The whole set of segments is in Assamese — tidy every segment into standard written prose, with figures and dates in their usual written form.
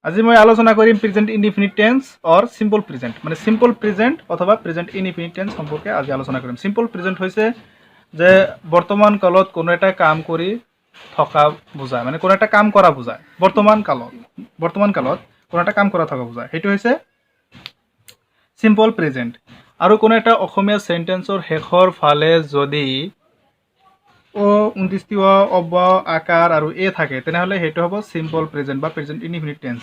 আজি মই আলোচনা কৰিম প্ৰেজেন্ট ইনডিফিনিট টেন্স অৰ সিম্পল প্ৰেজেন্ট মানে সিম্পল প্ৰেজেন্ট অথবা প্ৰেজেন্ট ইনডিফিনিট টেন্স সম্পৰ্কে আজি আলোচনা কৰিম। সিম্পল প্ৰেজেন্ট হৈছে যে বৰ্তমান কালত কোনো এটা কাম কৰি থকা বুজায়, মানে কোনো এটা কাম কৰা বুজায়। বৰ্তমান কালত কোনো এটা কাম কৰা থকা বুজায়, সেইটো হৈছে সিম্পল প্ৰেজেন্ট। আৰু কোনো এটা অসমীয়া সেন্টেন্সৰ শেষৰ ফালে যদি ও 29 অব্যয় আকাৰ আৰু এ থাকে তেনেহলে সেইটো হ'ব সিম্পল প্ৰেজেন্ট বা প্ৰেজেন্ট ইনডিফিনিট টেন্স।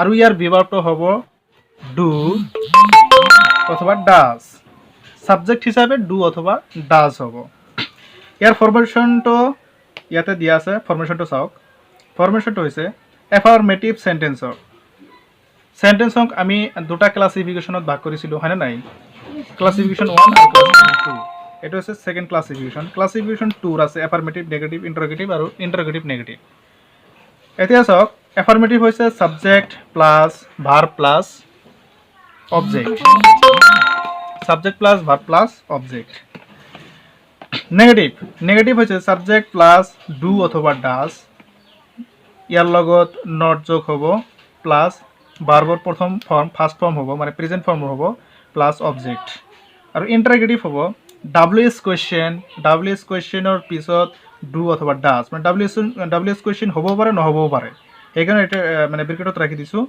আৰু ইয়াৰ বিভাগটো হ'ব ডু অথবা ডাজ। সাবজেক্ট হিসাবে ডু অথবা ডাজ হ'ব। ইয়াৰ ফৰ্মেশনটো ইয়াতে দিয়া আছে, ফৰ্মেশনটো চাওক। ফৰ্মেশনটো হৈছে এফাৰ্মেটিভ সেন্টেন্সক আমি দুটা ক্লাসিফিকেশনত ভাগ কৰিছিলোঁ, হয়নে নাই? ক্লাসিফিকেশন 1 আৰু ক্লাসিফিকেশন 2। এটা হচ্ছে সেকেন্ড ক্লাসিফিকেশন। ক্লাসিফিকেশন 2 আছে এফাৰ্মেটিভ, নেগেটিভ, ইন্টাৰোগেটিভ আৰু ইন্টারোগেটিভ নেগেটিভ। এতিয়া চাওক, এফার্মেটিভ হৈছে subject plus verb plus object, subject plus verb plus object. Negative হৈছে সাবজেক্ট প্লাস ডু অথবা ডাজ, ইয়াৰ লগত নট যোগ হ'ব, প্লাস ভাৰ্বৰ প্ৰথম ফৰ্ম ফাৰ্ষ্ট ফৰ্ম হ'ব মানে প্ৰেজেন্ট ফৰ্ম হ'ব, প্লাস অবজেক্ট। আৰু ইন্টাৰোগেটিভ হ'ব WH কুৱেশ্যনৰ পিছত ডু অথবা ডাজ, মানে WH কুৱেশ্যন হ'ব পাৰে নহ'বও পাৰে, সেইকাৰণে এটা মানে ব্ৰেকেটত ৰাখি দিছোঁ।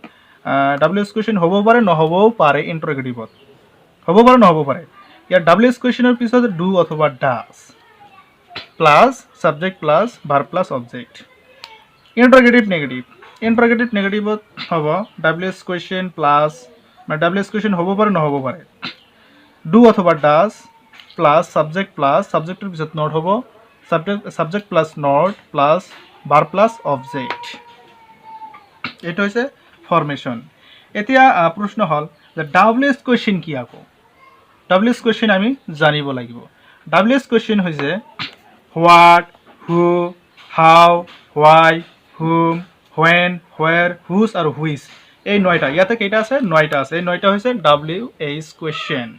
WH কুৱেশ্যন হ'ব পাৰে নহ'বও পাৰে, ইন্টাৰোগেটিভত হ'ব পাৰে নহ'ব পাৰে। ইয়াৰ WH কুৱেশ্যনৰ পিছত ডু অথবা does plus subject plus verb plus object. Interrogative নেগেটিভত হ'ব WH কুৱেশ্যন প্লাস মানে WH কুৱেশ্যন হ'ব পাৰে নহ'ব পাৰে, ডু অথবা ডাজ প্লাস সাবজেক্ট প্লাস সাবজেক্টের পিছত নট হ'ব, subject plus not plus verb plus object. এটা হৈছে ফর্মেশন। এতিয়া প্রশ্ন হল যে WH কুৱেশ্যন কি? আকৌ WH কুৱেশ্যন আমি জানিব লাগিব। WH কুৱেশ্যন হৈছে what, who, how, why, hmm, when, হোৱেৰ, হুজ আৰু হুইচ। এই 9টা, ইয়াতে কেইটা আছে? 9টা আছে। এই 9টা হৈছে WH কুৱেশ্যন।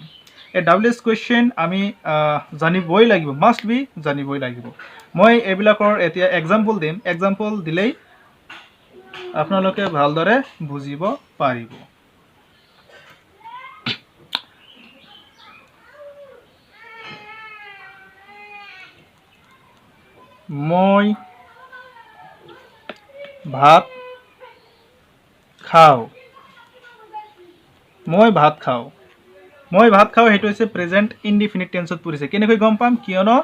এই WH কুৱেশ্যন আমি জানিবই লাগিব, মাষ্ট বি জানিবই লাগিব। মই এইবিলাকৰ এতিয়া এক্সাম্পল দিম, এক্সাম্পল দিলেই আপোনালোকে ভালদৰে বুজিব পাৰিব। মই ভাত খাওঁ, সেইটো হৈছে প্ৰেজেন্ট ইনডিফিনিট টেন্সত পৰিছে। কেনেকৈ গম পাম? কিয়নো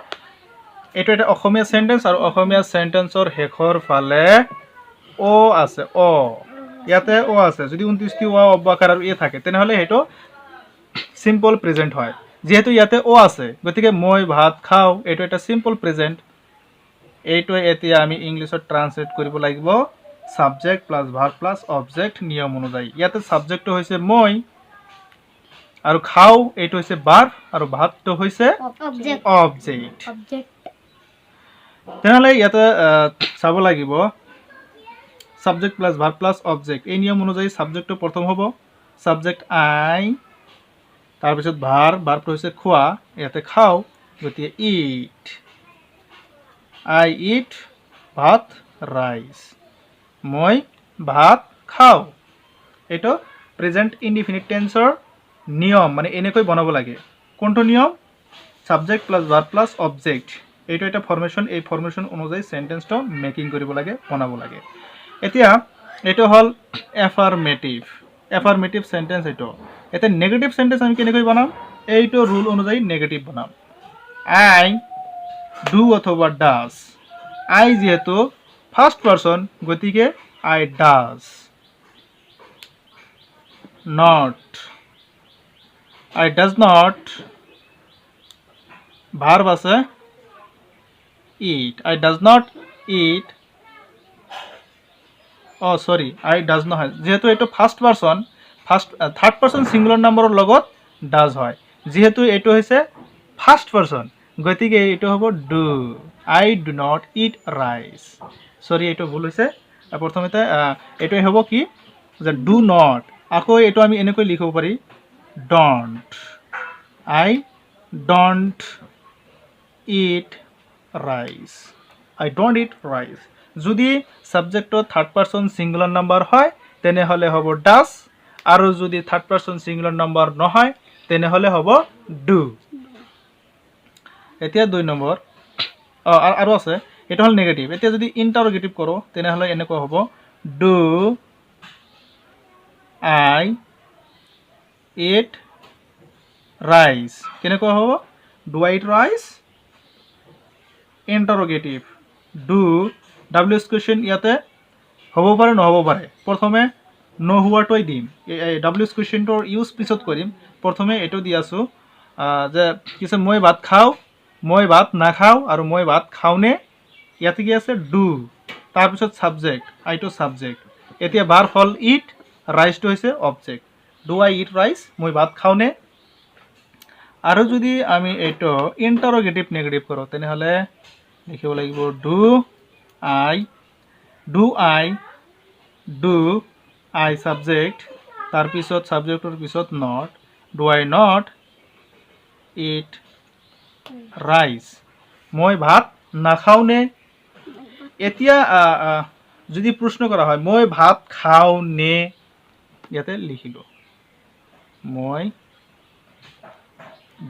এইটো এটা অসমীয়া সেন্টেন্স আৰু অসমীয়া সেন্টেন্সৰ শেষৰ ফালে ও আছে, ইয়াতে ও আছে। যদি 29টি অব্যয়কাৰ আৰু এ থাকে তেনেহলে সেইটো সিম্পল প্রেজেন্ট হয়। যেহেতু ইয়াতে ও আছে গতিকে মই ভাত খাওঁ এইটো এটা সিম্পল প্রেজেন্ট। এইটো এতিয়া আমি ইংলিছত ট্রান্সলেট কৰিব লাগিব subject plus verb plus object নিয়ম অনুযায়ী। ইয়াতে সাবজেক্টটো হৈছে মই আৰু খাওঁ এইটো হৈছে ভাৰ্ব আৰু ভাতটো হৈছে অবজেক্ট। তেনেহলে ইয়াতে চাব লাগিব subject plus verb plus object. এই নিয়ম অনুযায়ী সাবজেক্টটো প্ৰথম হ'ব সাবজেক্ট আই, তাৰপিছত ভাৰ্বটো হৈছে খোৱা, ইয়াতে খাওঁ গতিকে ইট, আই ইট ভাত ৰাইস, মই ভাত খাওঁ। এইটো প্ৰেজেন্ট ইনডিফিনিট টেন্সৰ নিয়ম, মানে এনেকৈ বনাব লাগে। কোনটো নিয়ম? Subject plus verb plus object. এইটো এটা ফর্মেশন, এই ফর্মেশন অনুযায়ী সেন্টেন্সটো মেকিং কৰিব লাগে, বনাব লাগে। এতিয়া এইটো হ'ল এফার্মেটিভ সেন্টেন্স। এইটো এতিয়া নেগেটিভ সেন্টেন্স আমি কেনেকৈ বনাম? এইটো রুল অনুযায়ী নেগেটিভ বনাম। আই ডু অথবা ডাজ, আই যেহেতু ফার্স্ট পার্সন গতিকে I does. Not, I does not, verb আছে it, I does not it, sorry I does নহয়, যেহেতু এইটো first person, third person singular নাম্বাৰৰ লগত ডাজ হয়। যেহেতু এইটো হৈছে ফার্স্ট পার্সন গতিকে এইটো হ'ব do, I do not eat rice. Sorry এইটো ভুল হৈছে। প্ৰথমতে এইটো হ'ব কি যে ডু নট, আকৌ এইটো আমি এনেকৈ লিখিব পাৰি don't, I don't eat rice, I don't eat rice. যদি সাবজেক্টত থার্ড পার্সন সিঙ্গুলার নাম্বার হয় তেনেহ'লে হ'ব ডাজ, আৰু যদি থাৰ্ড পাৰ্চন ছিংগুলাৰ নাম্বাৰ নহয় তেনেহ'লে হ'ব ডু। এতিয়া 2 নম্বৰ আৰু আছে, এটা হ'ল নেগেটিভ। এতিয়া যদি ইণ্টাৰোগেটিভ কৰোঁ তেনেহ'লে এনেকুৱা হ'ব ডু আই ইট ৰাইচ। কেনেকুৱা হ'ব? Do I eat rice interrogative. Do WH question ইয়াতে হ'ব পাৰে নহ'ব পাৰে। প্ৰথমে নোহোৱাটোৱে দিম, WH কুৱেশ্যনটোৰ ইউজ পিছত কৰিম। প্ৰথমে এইটো দি আছোঁ যে কিছু মই ভাত খাওঁ, মই ভাত নাখাওঁ, আৰু মই ভাত খাওঁনে। ইয়াতে কি আছে? ডু, তাৰপিছত ছাবজেক্ট, আইটো ছাবজেক্ট। এতিয়া বাৰ হ'ল ইট, ৰাইচটো হৈছে object. Do I eat rice, মই ভাত খাওঁনে। আৰু যদি আমি এইটো ইণ্টাৰোগেটিভ নেগেটিভ কৰোঁ তেনেহ'লে লিখিব লাগিব ডু আই ছাবজেক্ট, তাৰপিছত ছাবজেক্টৰ পিছত not, do I not it rice, মই ভাত নাখাওঁনে। এতিয়া যদি প্ৰশ্ন কৰা হয় মই ভাত খাওঁনে, ইয়াতে লিখিলোঁ মই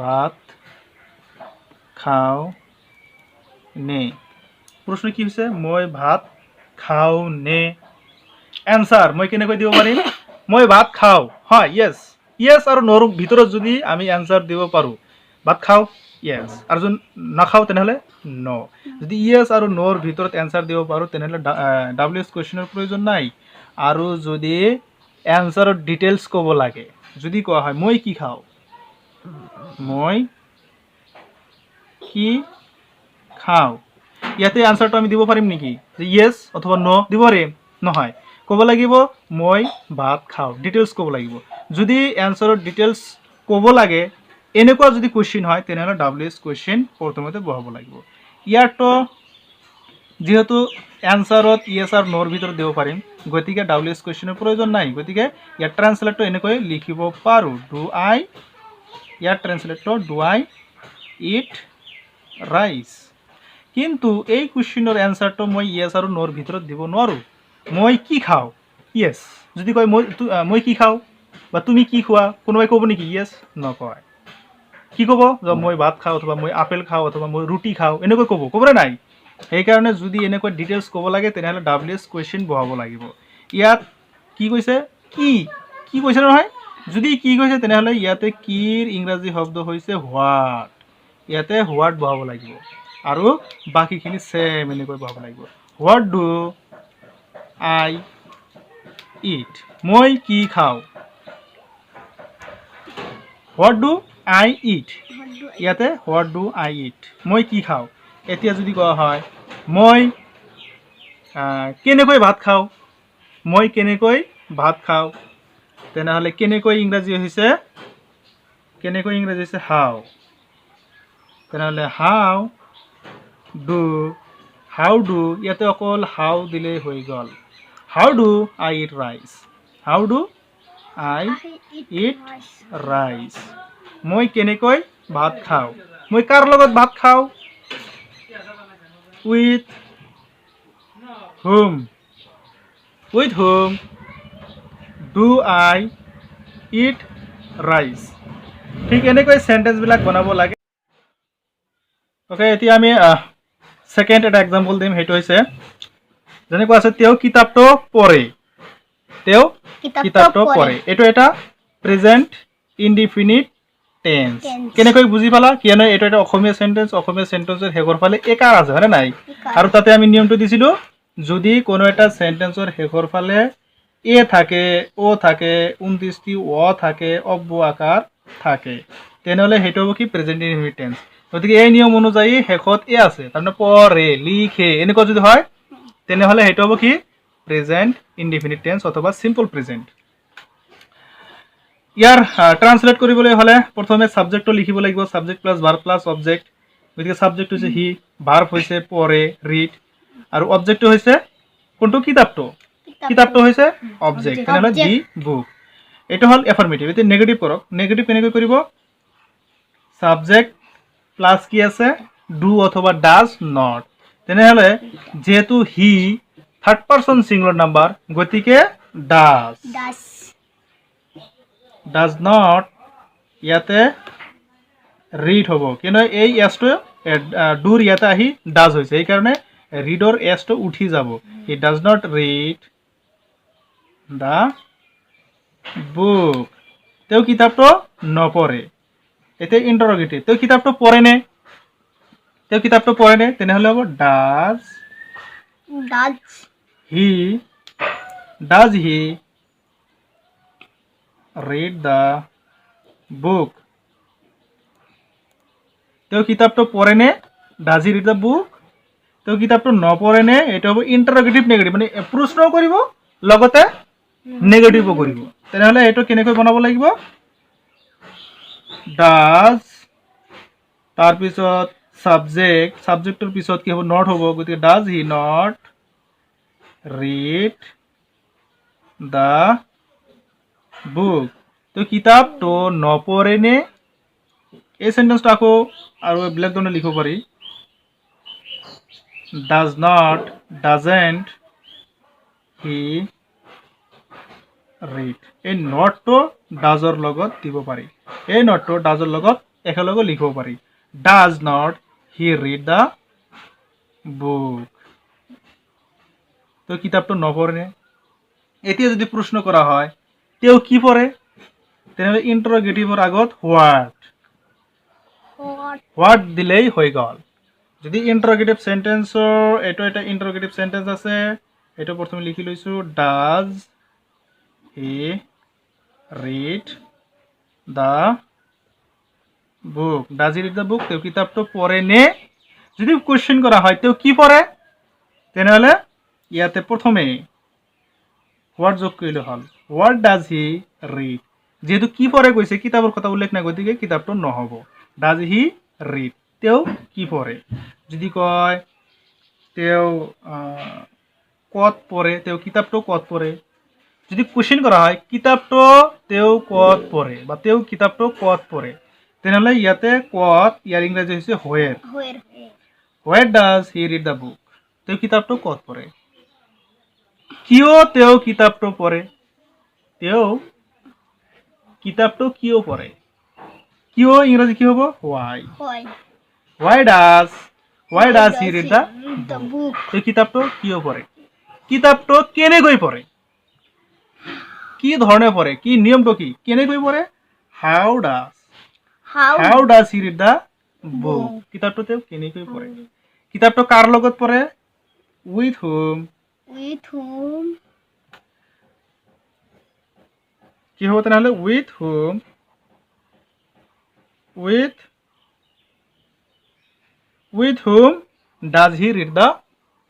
ভাত খাওঁনে। প্ৰশ্ন কি হৈছে? মই ভাত খাওঁনে। এনচাৰ মই কেনেকৈ দিব পাৰিম? মই ভাত খাওঁ, হয়, য়েছ আৰু নোৰ ভিতৰত যদি আমি এনচাৰ দিব পাৰোঁ, ভাত খাওঁ য়েছ, আৰু যদি নাখাওঁ তেনেহ'লে ন'। যদি য়েছ আৰু নোৰ ভিতৰত এনচাৰ দিব পাৰোঁ তেনেহ'লে WH কুৱেশ্যনৰ প্ৰয়োজন নাই। আৰু যদি এনচাৰৰ ডিটেইলছ ক'ব লাগে, যদি কোৱা হয় মই কি খাওঁ, মই কি খাওঁ, ইয়াতে আনচাৰটো আমি দিব পাৰিম নেকি? যে য়েছ অথবা ন দিব পাৰিম? নহয়, ক'ব লাগিব মই ভাত খাওঁ, ডিটেইলছ ক'ব লাগিব। যদি এনচাৰৰ ডিটেইলছ ক'ব লাগে এনেকুৱা যদি কুৱেশ্যন হয় তেনেহ'লে WH কুৱেশ্যন প্ৰথমতে বহাব লাগিব। ইয়াৰতো যিহেতু এনচাৰত য়েছ আৰু নোৰ ভিতৰত দিব পাৰিম, গতিকে WH কুৱেশ্যনৰ প্ৰয়োজন নাই। গতিকে ইয়াৰ ট্ৰান্সলেটটো এনেকৈ লিখিব পাৰোঁ, ইয়াৰ ট্ৰান্সলেটটো ডু আই ইট ৰাইচ। কিন্তু এই কুৱেশ্যনৰ এনচাৰটো মই য়েছ আৰু নোৰ ভিতৰত দিব নোৱাৰোঁ। মই কি খাওঁ, য়েছ। যদি কয় মই কি খাওঁ বা তুমি কি খোৱা, কোনোবাই ক'ব নেকি? য়েছ নকয়। কি ক'ব? যে মই ভাত খাওঁ, অথবা মই আপেল খাওঁ, অথবা মই ৰুটি খাওঁ, এনেকৈ ক'বনে নাই? সেইকাৰণে যদি এনেকৈ ডিটেইলছ ক'ব লাগে তেনেহ'লে WH কুৱেশ্যন বহাব লাগিব। ইয়াত কি কৈছে? কি কৈছে নহয়? যদি কি কৈছে তেনেহ'লে ইয়াতে কিৰ ইংৰাজী শব্দ হৈছে হোৱাট, ইয়াতে হোৱাট বহাব লাগিব, আৰু বাকীখিনি ছেম এনেকৈ বহাব লাগিব। হোৱাট ডু আই ইট, মই কি খাওঁ। হোৱাট ডু আই ইট, ইয়াতে হোৱাট ডু আই ইট, মই কি খাওঁ। এতিয়া যদি কোৱা হয় মই কেনেকৈ ভাত খাওঁ, মই কেনেকৈ ভাত খাওঁ, তেনেহ'লে কেনেকৈ ইংৰাজী হৈছে হাউ। তেনেহ'লে হাউ ডু, ইয়াতে অকল হাউ দিলেই হৈ গ'ল। How do I eat rice, how do I eat rice, মই কেনেকৈ ভাত খাওঁ। মই কাৰ লগত ভাত খাওঁ? With whom do I eat rice. ঠিক এনেকৈ চেণ্টেঞ্চবিলাক বনাব লাগে। অ'কে, এতিয়া আমি ছেকেণ্ড এটা এক্সাম্পল দিম। সেইটো হৈছে যেনেকুৱা আছে তেওঁ কিতাপটো পঢ়ে, এইটো এটা প্ৰেজেণ্ট ইনডিফিনিট টেন্স। কেনেকৈ বুজি পালা? কিয়নো এইটো এটা অসমীয়া চেণ্টেন্সৰ শেষৰ ফালে একাৰ আছে, হয়নে নাই? আৰু তাতে আমি নিয়মটো দিছিলোঁ, যদি কোনো এটা চেণ্টেন্সৰ শেষৰ ফালে এ থাকে, অ' থাকে, 29টি অ' থাকে, অব্য আকাৰ থাকে, তেনেহ'লে সেইটো হ'ব কি? Present indefinite tense. গতিকে এই নিয়ম অনুযায়ী শেষত এ আছে, তাৰমানে পঢ়ে, লিখে, এনেকুৱা যদি হয় তেনেহ'লে সেইটো হ'ব কি? প্ৰেজেণ্ট ইনডিফিনিট টেন্স অথবা চিম্পল প্ৰেজেণ্ট। ইয়াৰ ট্ৰান্সলেট কৰিবলৈ হ'লে প্ৰথমে ছাবজেক্টটো লিখিব লাগিব, subject plus verb plus object. গতিকে ছাবজেক্ট হৈছে হি, ভাৰ্ব হৈছে পঢ়ে, ৰিড, আৰু অবজেক্টটো হৈছে কোনটো? কিতাপটো হৈছে অবজেক্ট, তেনেহ'লে দি বুক। এইটো হ'ল এফাৰ্মেটিভ। এতিয়া নেগেটিভ কৰক। নেগেটিভ কেনেকৈ কৰিব? ছাবজেক্ট প্লাছ কি আছে? ডু অথবা ডাজ নট। তেনেহ'লে যিহেতু হি থাৰ্ড পাৰ্চন ছিংগুলাৰ নাম্বাৰ, গতিকে ডাজ ডাস ডাজ নট ইয়াতে ৰিড হ'ব কিন্তু এই এছটো ডুৰ ইয়াতে আহি ডাজ হৈছে এইকাৰণে ৰিডৰ এছটো উঠি যাব he does not read the book তেওঁ কিতাপটো নপঢ়ে এতিয়া ইণ্টাৰগেটিভ তেওঁ কিতাপটো পঢ়েনে তেনেহ'লে হ'ব does he read the book তেওঁ কিতাপটো পঢ়েনে does he read the book তেওঁ কিতাপটো নপঢ়েনে এইটো হ'ব ইণ্টাৰগেটিভ নেগেটিভ মানে প্ৰশ্নও কৰিব লগতে নেগেটিভো কৰিব তেনেহ'লে এইটো কেনেকৈ বনাব লাগিব ডাজ তাৰপিছত ছাবজেক্টৰ পিছত কি হ'ব নট হ'ব গতিকে does he not read the book তেওঁ কিতাপটো নপঢ়েনে এই সেন্টেন্সটো আকৌ আৰু বেলেগ ধৰণে লিখিব পাৰি ডাজেন্ট হি ৰিড এই নটটো ডাজৰ লগত দিব পাৰি এই নটটো ডাজৰ লগত একেলগে লিখিব পাৰি does not he read the book তো কিতাপটো নপঢ়েনে এতিয়া যদি প্ৰশ্ন কৰা হয় তেওঁ কি পঢ়ে তেনেহ'লে ইণ্টাৰগেটিভৰ আগত হোৱাট দিলেই হৈ গ'ল যদি ইণ্টাৰগেটিভ সেন্টেন্সৰ এইটো এটা ইণ্টাৰগেটিভ সেন্টেন্স আছে এইটো প্ৰথমে লিখি লৈছোঁ does he read the book তেওঁ কিতাপটো পঢ়েনে যদি কুৱেশ্যন কৰা হয় তেওঁ কি পঢ়ে তেনেহ'লে ইয়াতে প্ৰথমে হোৱাট যোগ কৰিলে হ'ল হোৱাট ডাজ হি ৰিড যেহেতু কি পঢ়ে কৈছে কিতাপৰ কথা উল্লেখ নাই গতিকে কিতাপটো নহ'ব ডাজ হি ৰিড তেওঁ কি পঢ়ে যদি কয় তেওঁ ক'ত পঢ়ে তেওঁ কিতাপটো ক'ত পঢ়ে যদি কুৱেশ্যন কৰা হয় কিতাপটো তেওঁ ক'ত পঢ়ে বা তেওঁ কিতাপটো ক'ত পঢ়ে তেনেহ'লে ইয়াতে ক'ত ইয়াৰ ইংৰাজী হৈছে where does he read the book তেওঁ কিতাপটো ক'ত পঢ়ে কিয় তেওঁ কিতাপটো পঢ়ে তেওঁ কিতাপটো কিয় পঢ়ে কিয় ইংৰাজী কি হ'ব why does he read the book তেওঁ কিতাপটো কিয় পঢ়ে কিতাপটো কেনেকৈ পঢ়ে কি ধৰণে পঢ়ে কি নিয়মটো কি কেনেকৈ পঢ়ে how does he read the book কিতাপটো তেওঁ কেনেকৈ পঢ়ে কিতাপটো কাৰ লগত পঢ়ে উইথ হুম কি হ'ব তেনেহ'লে with whom does he read the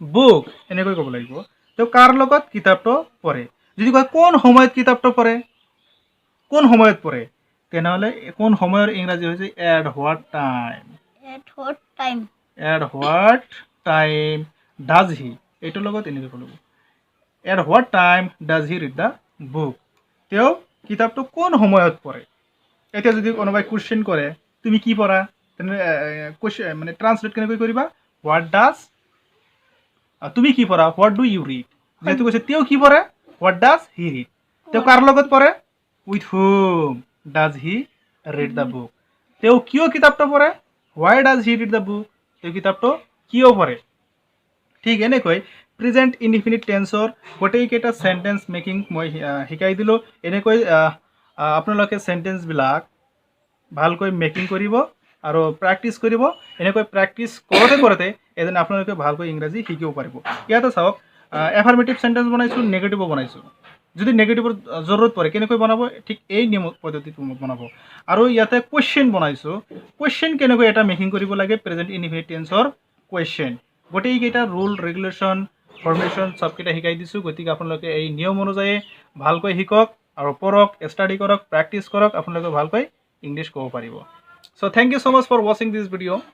book এনেকৈ ক'ব লাগিব তেওঁ কাৰ লগত কিতাপটো পঢ়ে যদি কয় কোন সময়ত কিতাপটো পঢ়ে তেনেহ'লে কোন সময়ৰ ইংৰাজী হৈছে at what time does he এইটোৰ লগত এনেকৈ ক'ব at what time does he read the book তেওঁ কিতাপটো কোন সময়ত পঢ়ে এতিয়া যদি কোনোবাই কুৱেশ্যন কৰে তুমি কি পঢ়া তেনেহ'লে মানে ট্ৰান্সলেট কেনেকৈ কৰিবা তুমি কি পঢ়া হোৱাট ডু ইউ ৰিড যেহেতু কৈছে তেওঁ কি পঢ়ে হোৱাট ডাজ হি ৰিড তেওঁ কাৰ লগত পঢ়ে with whom does he read the book তেওঁ কিয় কিতাপটো পঢ়ে why does he read the book তেওঁ কিতাপটো কিয় পঢ়ে ঠিক এনেকৈ প্ৰেজেণ্ট ইনডিফিনিট টেন্সৰ গোটেইকেইটা সেন্টেন্স মেকিং মই শিকাই দিলোঁ এনেকৈ আপোনালোকে সেন্টেন্সবিলাক ভালকৈ মেকিং কৰিব আৰু প্ৰেক্টিছ কৰিব এনেকৈ প্ৰেক্টিছ কৰোঁতে এদিন আপোনালোকে ভালকৈ ইংৰাজী শিকিব পাৰিব ইয়াতে চাওক এফাৰ্মেটিভ সেন্টেন্স বনাইছোঁ নেগেটিভো বনাইছোঁ যদি নেগেটিভৰ জৰুৰত পৰে কেনেকৈ বনাব ঠিক এই নিয়ম পদ্ধতিটো বনাব আৰু ইয়াতে কুৱেশ্যন বনাইছোঁ কুৱেশ্যন কেনেকৈ এটা মেকিং কৰিব লাগে প্ৰেজেণ্ট ইনডিফিনিট টেন্সৰ কুৱেশ্যন গোটেইকেইটা ৰুল ৰেগুলেশ্যন ফৰ্মেশ্যন চবকেইটা শিকাই দিছোঁ গতিকে আপোনালোকে এই নিয়ম অনুযায়ী ভালকৈ শিকক আৰু পঢ়ক ষ্টাডি কৰক প্ৰেক্টিছ কৰক আপোনালোকে ভালকৈ ইংলিছ ক'ব পাৰিব so' thank you so' much for ৱাচিং দিছ ভিডিঅ'